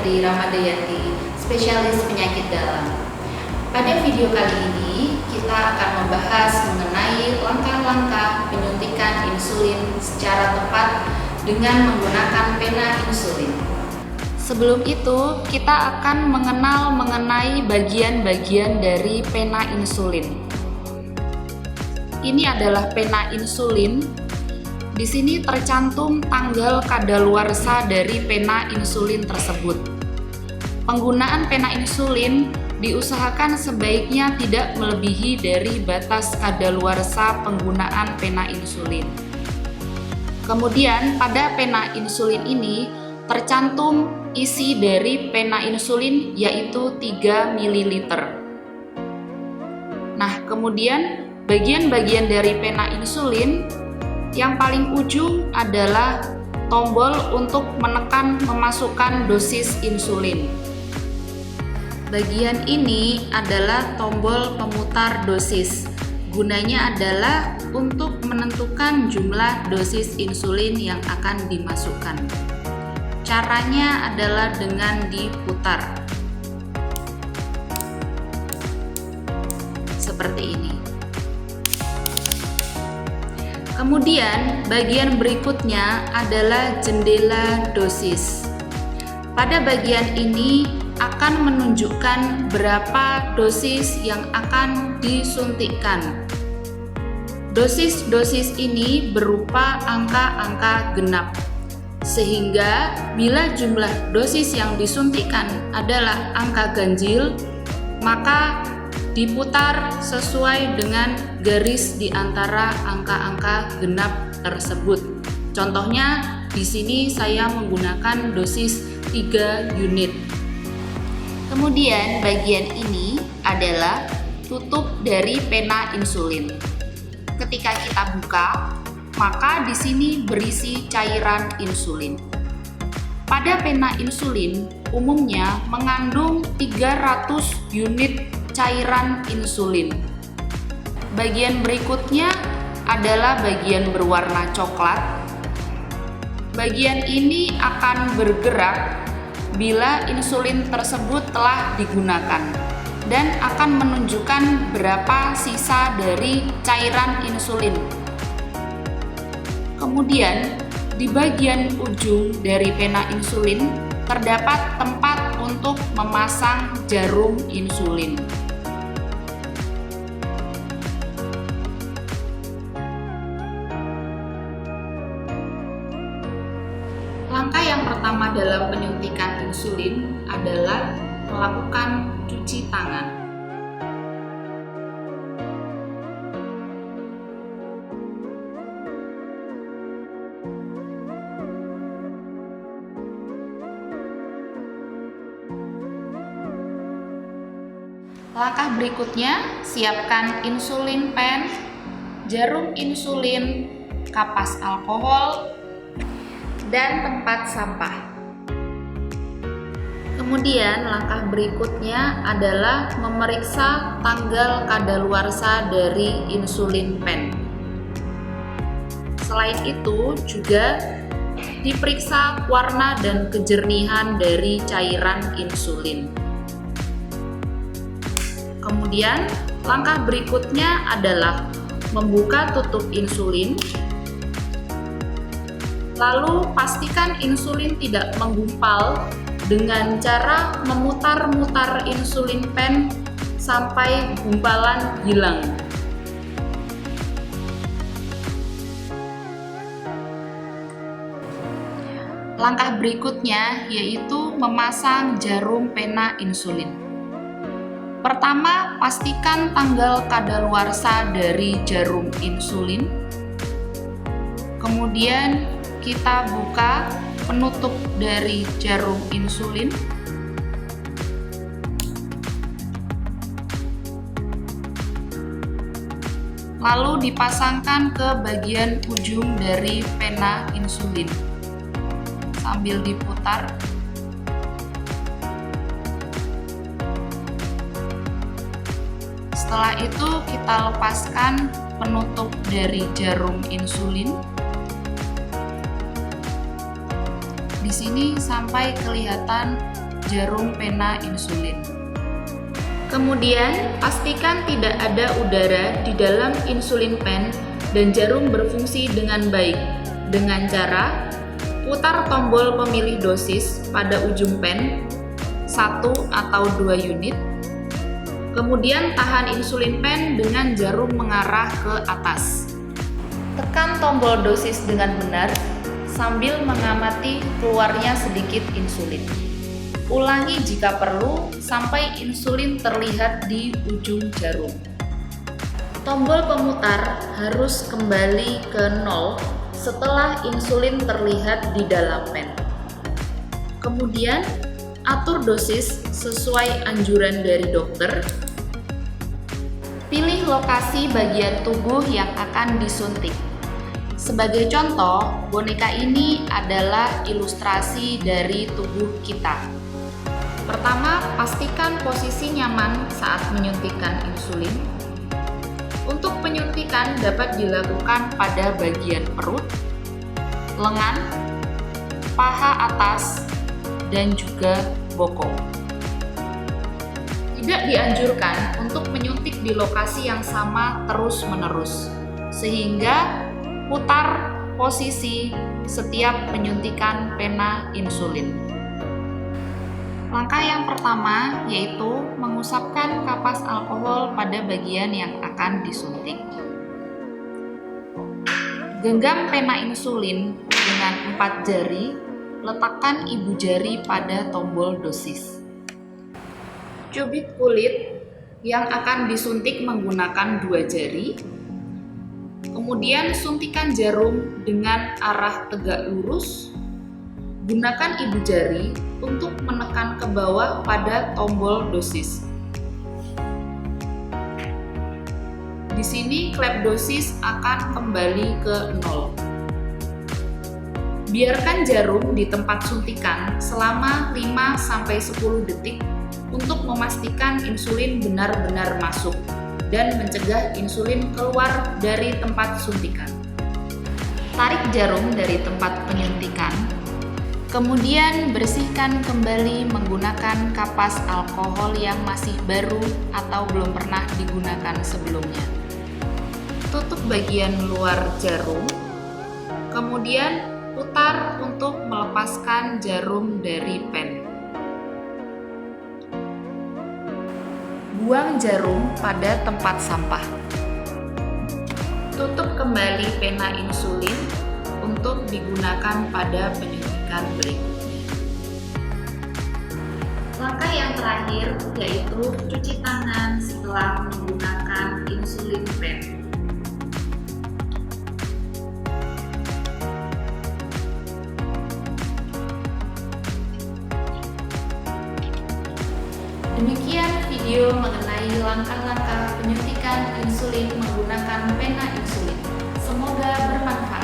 Fitri Ramadayati, spesialis penyakit dalam. Pada video kali ini, kita akan membahas mengenai langkah-langkah penyuntikan insulin secara tepat dengan menggunakan pena insulin. Sebelum itu, kita akan mengenal mengenai bagian-bagian dari pena insulin. Ini adalah pena insulin. Di sini tercantum tanggal kadaluarsa dari pena insulin tersebut. Penggunaan pena insulin diusahakan sebaiknya tidak melebihi dari batas kadaluarsa penggunaan pena insulin. Kemudian pada pena insulin ini tercantum isi dari pena insulin yaitu 3 ml. Nah, kemudian bagian-bagian dari pena insulin yang paling ujung adalah tombol untuk menekan memasukkan dosis insulin. Bagian ini adalah tombol pemutar dosis. Gunanya adalah untuk menentukan jumlah dosis insulin yang akan dimasukkan. Caranya adalah dengan diputar. Seperti ini. Kemudian bagian berikutnya adalah jendela dosis. Pada bagian ini akan menunjukkan berapa dosis yang akan disuntikkan. Dosis-dosis ini berupa angka-angka genap, sehingga bila jumlah dosis yang disuntikkan adalah angka ganjil, maka diputar sesuai dengan garis di antara angka-angka genap tersebut. Contohnya di sini saya menggunakan dosis 3 unit. Kemudian bagian ini adalah tutup dari pena insulin. Ketika kita buka, maka di sini berisi cairan insulin. Pada pena insulin umumnya mengandung 300 unit cairan insulin. Bagian berikutnya adalah bagian berwarna coklat. Bagian ini akan bergerak bila insulin tersebut telah digunakan dan akan menunjukkan berapa sisa dari cairan insulin. Kemudian di bagian ujung dari pena insulin terdapat tempat untuk memasang jarum insulin. Langkah yang pertama dalam penyuntikan insulin adalah melakukan cuci tangan. Langkah berikutnya, siapkan insulin pen, jarum insulin, kapas alkohol, dan tempat sampah. Kemudian langkah berikutnya adalah memeriksa tanggal kadaluarsa dari insulin pen. Selain itu juga diperiksa warna dan kejernihan dari cairan insulin. Kemudian langkah berikutnya adalah membuka tutup insulin. Lalu pastikan insulin tidak menggumpal dengan cara memutar-mutar insulin pen sampai gumpalan hilang. Langkah berikutnya yaitu memasang jarum pena insulin. Pertama, pastikan tanggal kadaluarsa dari jarum insulin. Kemudian kita buka penutup dari jarum insulin. Lalu dipasangkan ke bagian ujung dari pena insulin sambil diputar. Setelah itu kita lepaskan penutup dari jarum insulin. Di sini sampai kelihatan jarum pena insulin. Kemudian, pastikan tidak ada udara di dalam insulin pen dan jarum berfungsi dengan baik dengan cara putar tombol pemilih dosis pada ujung pen 1 atau 2 unit. Kemudian tahan insulin pen dengan jarum mengarah ke atas. Tekan tombol dosis dengan benar sambil mengamati keluarnya sedikit insulin. Ulangi jika perlu sampai insulin terlihat di ujung jarum. Tombol pemutar harus kembali ke 0 setelah insulin terlihat di dalam pen. Kemudian, atur dosis sesuai anjuran dari dokter. Pilih lokasi bagian tubuh yang akan disuntik. Sebagai contoh, boneka ini adalah ilustrasi dari tubuh kita. Pertama, pastikan posisi nyaman saat menyuntikkan insulin. Untuk penyuntikan dapat dilakukan pada bagian perut, lengan, paha atas, dan juga bokong. Tidak dianjurkan untuk menyuntik di lokasi yang sama terus-menerus, sehingga putar posisi setiap penyuntikan pena insulin. Langkah yang pertama yaitu mengusapkan kapas alkohol pada bagian yang akan disuntik. Genggam pena insulin dengan 4 jari, letakkan ibu jari pada tombol dosis. Cubit kulit yang akan disuntik menggunakan 2 jari. Kemudian suntikan jarum dengan arah tegak lurus. Gunakan ibu jari untuk menekan ke bawah pada tombol dosis. Di sini klep dosis akan kembali ke 0. Biarkan jarum di tempat suntikan selama 5-10 detik untuk memastikan insulin benar-benar masuk dan mencegah insulin keluar dari tempat suntikan. Tarik jarum dari tempat penyuntikan. Kemudian bersihkan kembali menggunakan kapas alkohol yang masih baru atau belum pernah digunakan sebelumnya. Tutup bagian luar jarum, kemudian putar untuk melepaskan jarum dari pen. Buang jarum pada tempat sampah. Tutup kembali pena insulin untuk digunakan pada penyuntikan berikutnya. Langkah yang terakhir yaitu cuci tangan setelah menggunakan insulin pen. Demikian video mengenai langkah-langkah penyuntikan insulin menggunakan pena insulin. Semoga bermanfaat.